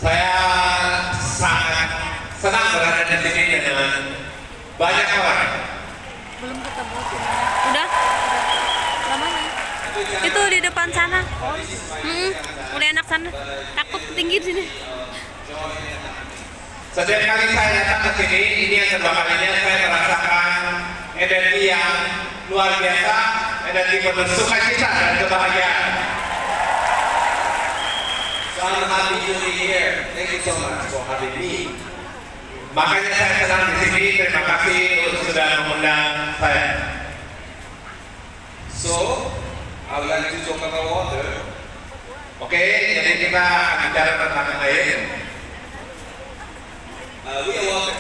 Saya sangat senang berada di sini dengan banyak orang. Belum ketemu. Udah? Lamanya? Itu di depan sana. Udah enak sana. Takut tinggi di sini. Setiap kali saya datang ke sini, ini yang kedua kalinya saya merasakan energi yang luar biasa, energi penuh sukacita dan kebahagiaan. So I'm happy to be here. Thank you so much for having me. Makanya saya senang di sini. Terima kasih sudah mengundang saya. So I would like to talk about water. Oke, jadi kita akan bicara tentang air. We are water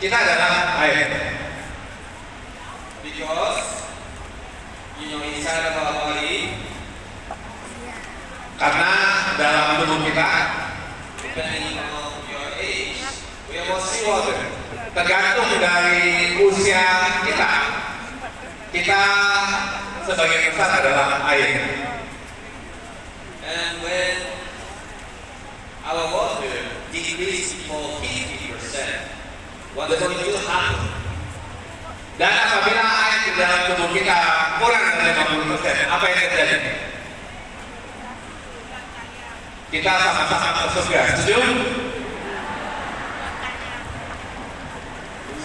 Kita adalah air. because inside of our body, Karena dalam tubuh kita, depending on your age, we are mostly water. tergantung dari usia kita. Kita sebagian besar adalah air. And when our water decreases for 50%, what's going to happen? Dan apabila air di dalam tubuh kita kurang dari 50%, apa yang terjadi? Kita sama-sama ke surga. Setuju?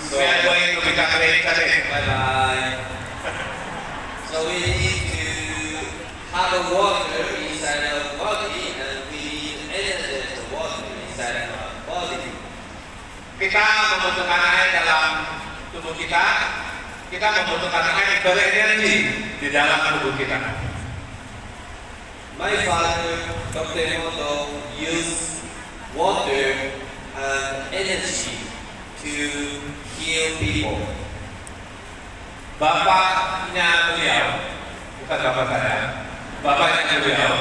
So, We are going to become reincarnated. bye-bye. So we need to have a water inside our body, and we need energy to water inside our body. Kita membutuhkan air dalam tubuh kita. Kita membutuhkan air berenergi di dalam tubuh kita. My father, Dr. Emoto, used water and energy to heal people. Bapaknya beliau, bukan bapak saya, bapaknya beliau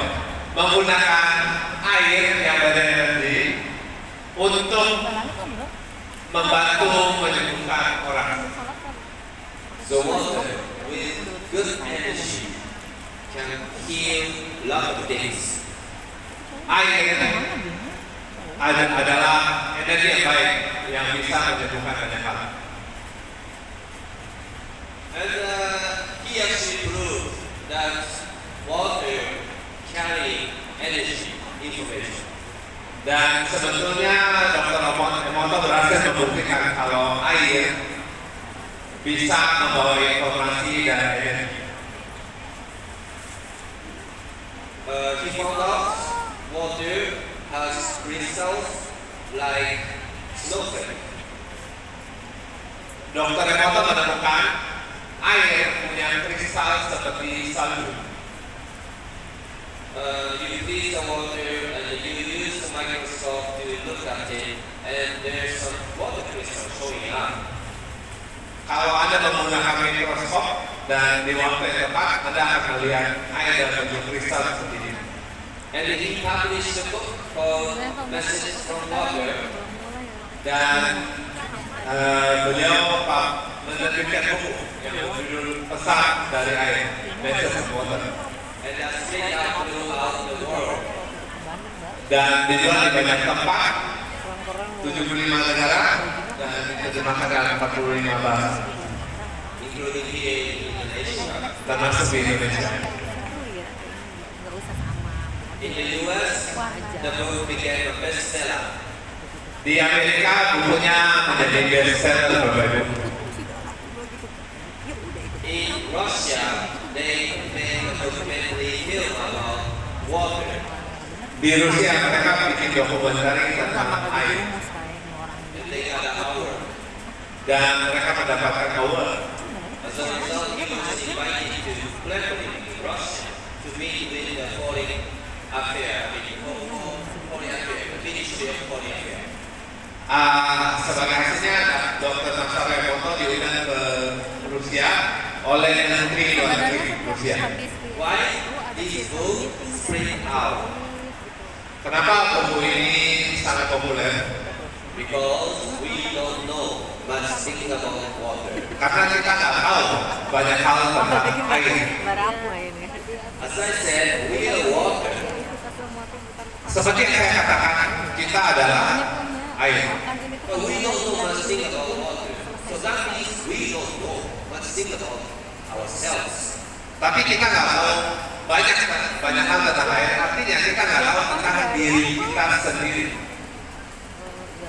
menggunakan air yang berenergi untuk membantu menyembuhkan orang. So water with good energy can heal a lot of things. Air adalah energi yang baik yang bisa menyembuhkan banyak hal. And he actually proved that water carry energy, information. Dan sebetulnya Dr. Emoto berhasil membuktikan kalau air bisa membawa informasi dan energi. He found out water has crystals like snowflake. Dr. Emoto menemukan air punya kristal seperti salju. You freeze the water and you use the microscope to look at it, and there's some water crystal showing up. Kalau Anda menggunakan mikroskop dan di waktu yang tepat, Anda akan melihat air dalam bentuk kristal seperti ini. And he published a book called Messages from Water. Dan beliau menerbitkan buku yang berjudul Pesan dari Air, Messages of Water. And that's made out throughout the world. Dan dijual di banyak tempat, 75 negara, dan diterjemahkan dalam 45 bahasa, Including here in Indonesia. termasuk di Indonesia. In the US, the book became a bestseller. Di Amerika bukunya menjadi bestseller berbagai buku. In Russia, they made a documentary film about water. Di Rusia mereka bikin dokumenter tentang air And they got an award. dan mereka mendapatkan award. As a result, he was invited to Plenary in Russia to meet with the foreign affair, Ministry of Foreign Affairs. Sebagai hasilnya Dr. Masaru Emoto diundang ke Rusia oleh Menteri Luar Negeri Rusia. Why this book spread out? Kenapa buku ini sangat populer? Because we don't know much things about water. Karena kita nggak tahu banyak hal tentang air. As I said, we are water. Seperti yang saya katakan, kita kita adalah air. But we don't know much thing about water. So that means we don't know much thing about ourselves. Tapi kita nggak tahu banyak hal tentang air. Artinya kita nggak tahu tentang diri kita sendiri.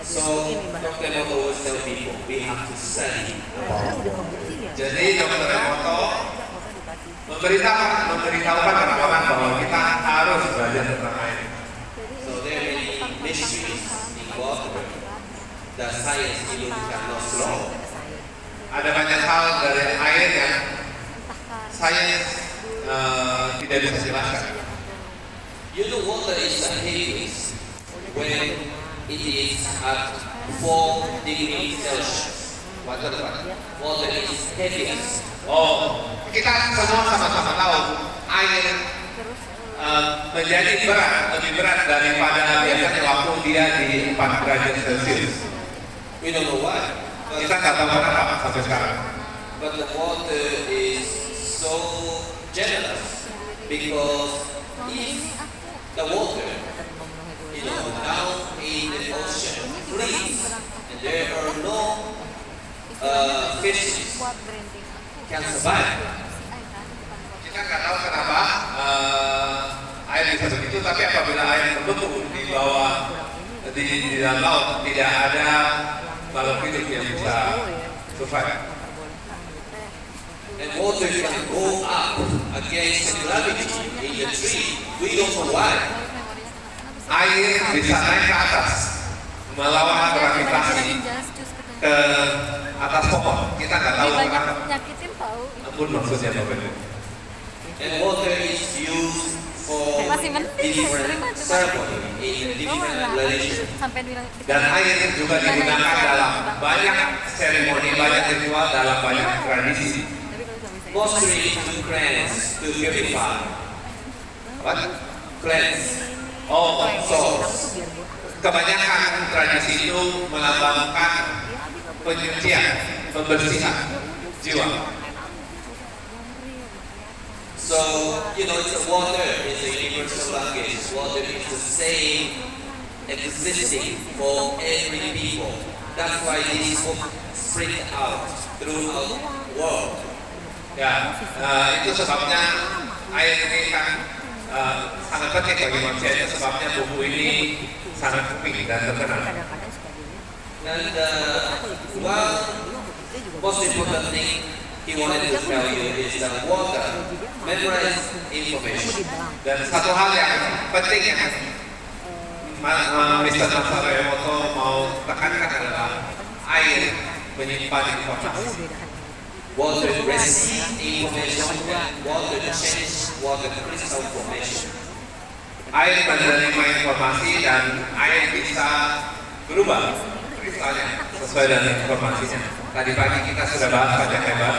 So Dr. Emoto always tell people we have to study about water. Jadi Dr. Emoto memberitahukan orang-orang bahwa kita harus belajar tentang air. So there are many mysteries in water that science even cannot solve. Ada banyak hal dari air yang sains tidak bisa jelaskan. You know water is a heaviest when it is at 4 degrees Celsius. Water is heaviest. Oh, kita semua sama-sama tahu air menjadi lebih berat daripada biasanya waktu dia di 4 derajat Celcius. We don't know why. Kita nggak tahu kenapa sampai sekarang. But the water is so generous because if the water, down in the ocean freeze and there are no fishes can survive. Kita nggak tahu kenapa air bisa begitu, tapi apabila air terbentuk di bawah di dalam laut tidak ada makhluk hidup yang bisa survive. And water can go up against the gravity in the tree. We don't know why. Air bisa naik ke atas melawan gravitasi ke atas pohon. Kita nggak tahu kenapa. nyakitin tahu. Ampun maksudnya Bapak Ibu. And water is used for Masih penting, different terima kasih. ceremony in different religion. Sampai bilang Dan air juga digunakan dalam banyak seremoni, banyak ritual, dalam banyak tradisi. Mostly to cleanse, to purify, What? cleanse. Oh, so kebanyakan tradisi itu melambangkan penyucian, pembersihan jiwa. So, it's water is a universal language. Water is the same existing for every people. That's why this book spread out throughout the world. Ya, itu sebabnya air ini kan sangat penting bagi manusia. Itu sebabnya buku ini sangat penting dan terkenal. And one most important thing he wanted to tell you is that water memorize information. Dan satu hal yang penting yang Mr. Masaru Emoto mau tekankan adalah air menyimpan informasi. Water receive information and water change water crystal formation. Air menerima informasi dan air bisa berubah kristalnya sesuai dengan informasinya. Tadi pagi kita sudah bahas banyak lebar.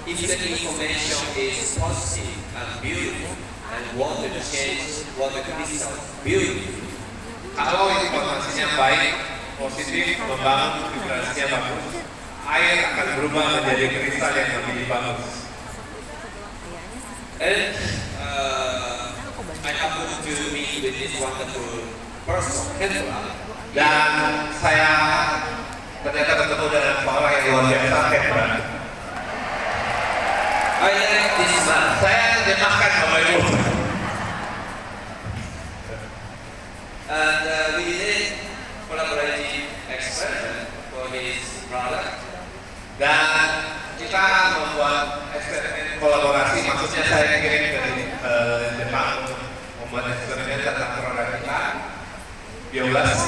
If the information is positive and beautiful and water change water crystal beautiful. Kalau informasinya baik, positif, membangun, vibrasinya bagus, air akan berubah menjadi kristal yang lebih bagus. And I happened to meet with this wonderful person, Kendra. Dan saya ternyata bertemu dengan seorang yang luar biasa, Kendra. I like this man. Saya terjemahkan Bapak Ibu. And we did collaborative experiment for his product. Dan kita membuat eksperimen kolaborasi, maksudnya saya kirim ke Jepang untuk membuat eksperimen tentang produk kita, biogas.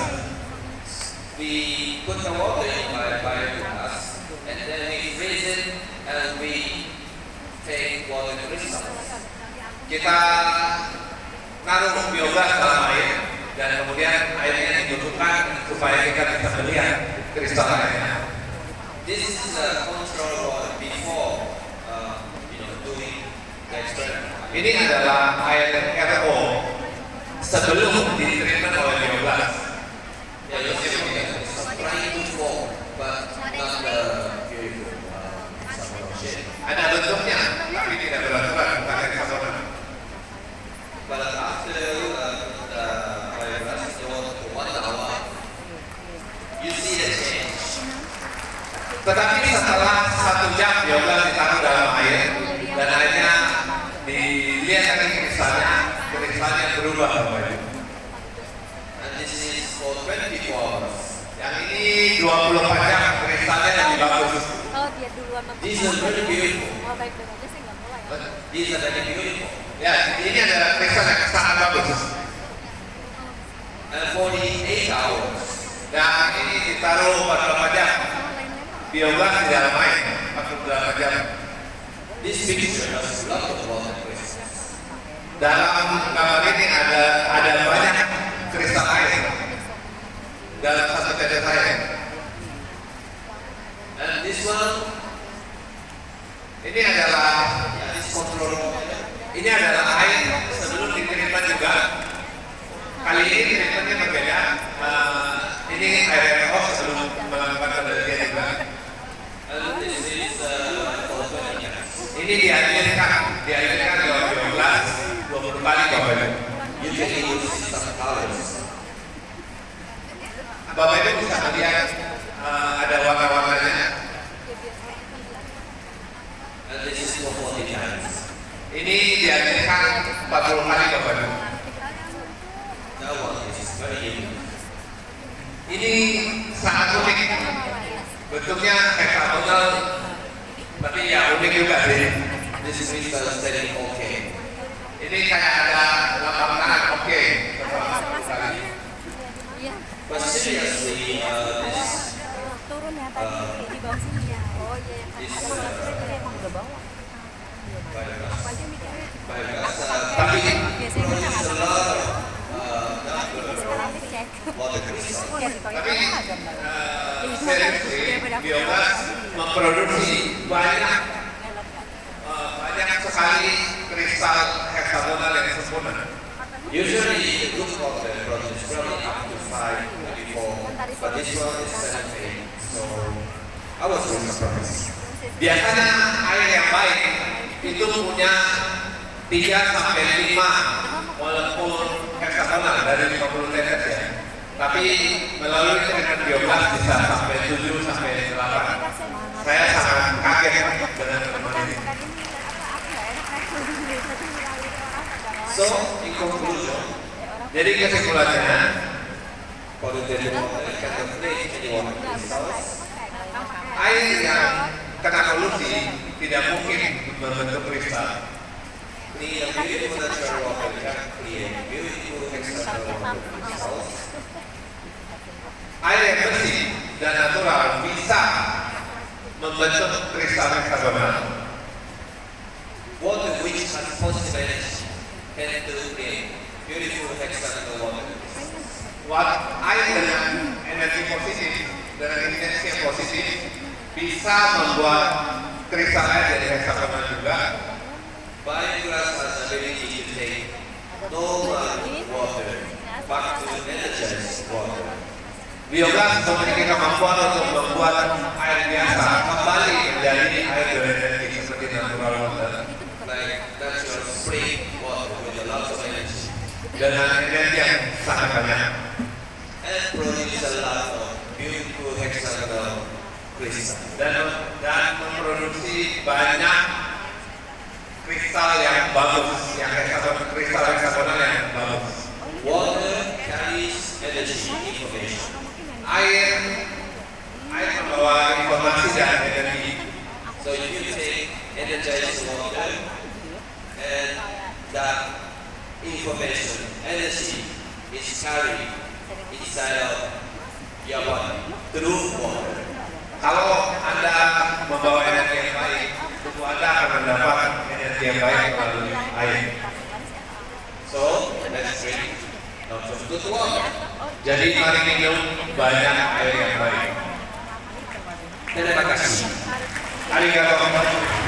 We put the water in biogas and then we freeze it and we take water crystals. Kita naruh biogas dalam air dan kemudian airnya dibekukan supaya kita bisa melihat kristal airnya. This is a control water before doing the experiment. Ini adalah air RO sebelum ditreatment oleh biogas. Yeah, you see, it's trying to form, but not the beautiful shape. Ada bentuknya, tapi tidak berat-berat, bukan hexagonal. But after the biogas, the Tetapi setelah 1 jam biogas ditaruh dalam air dan airnya dilihat dari kristalnya berubah Bapak Ibu. And this is for 24 hours. Yang ini 24 jam kristalnya lebih bagus. Oh, dia duluan nonton. These are very beautiful. Oh, baik-baik aja sih nggak mulai. These are very beautiful. Ya, ini adalah kristal yang sangat bagus. And 48 hours. Dan ini ditaruh 48 jam. Biogas di dalam air 48 jam. This picture has a lot of water crystals. Dalam gambar ini ada banyak kristal air dalam satu tetes air. And this one, Ini adalah this control water. ini adalah air sebelum ditreatment juga. Kali ini treatmentnya berbeda. Ini air off sebelum melakukan penelitian juga. And this is for 20 minutes. Ini dialirkan ke biogas 20 kali Bapak Ibu. You can use some colors. Bapak Ibu bisa melihat ada warna-warnanya. And this is for 40 times. Ini dialirkan 40 kali Bapak Ibu. That one is very unique. Ini sangat unik. Bentuknya heksagonal, tapi ya unik juga sih. This is crystal standing okay. Ini kayak ada lambang tangan oke. Iya. But seriously, this Turun ya tadi di bawah sini ya. Oh iya. This, Emang udah bawa. biogas. Apa aja mikirnya? Biogas Tapi Biasanya kita produces a nggak lot tahu. of Sekarang dicek. water crystals. Iya, di toilet tapi kan ada Mbak. seriously biogas memproduksi banyak sekali kristal heksagonal yang sempurna. Usually, the good water produces probably up to 5, maybe 4, but this one is 7, 8. So, I was really surprised. Biasanya air yang baik itu punya 3 sampai 5 molekul heksagonal dari 50 tetes ya. Tapi melalui treatment biogas bisa sampai 7 sampai 8. Saya sangat kaget dengan teman ini. So, in conclusion, Jadi kesimpulannya, for the daily water, can replace any water crystals. air yang kena polusi tidak mungkin membentuk kristal. The beautiful natural water can create beautiful hexagonal water crystals. Air yang bersih dan natural bisa membentuk kristal heksagonal. Water which has positive energy can create beautiful hexagonal water crystals. Air dengan energi positif, dengan intensi yang positif, bisa membuat kristal air jadi heksagonal juga. Biogas has the ability to take normal water back to energized water. Biogas memiliki kemampuan untuk membuat air biasa kembali menjadi air berenergi seperti natural water Like natural spring water with a lot of energy. dengan energi yang sangat banyak And produce a lot of beautiful hexagonal crystals. dan memproduksi banyak kristal yang bagus, kristal heksagonal yang bagus. Water carries energy information. Air membawa informasi dan energi. So if you take energized water and that information, energy is carried inside of your body through water. Kalau Anda membawa energi yang baik, tubuh Anda akan mendapat energi yang baik melalui air. So let's drink lots of good water. Jadi mari minum banyak air yang baik. Terima kasih. Arigatou.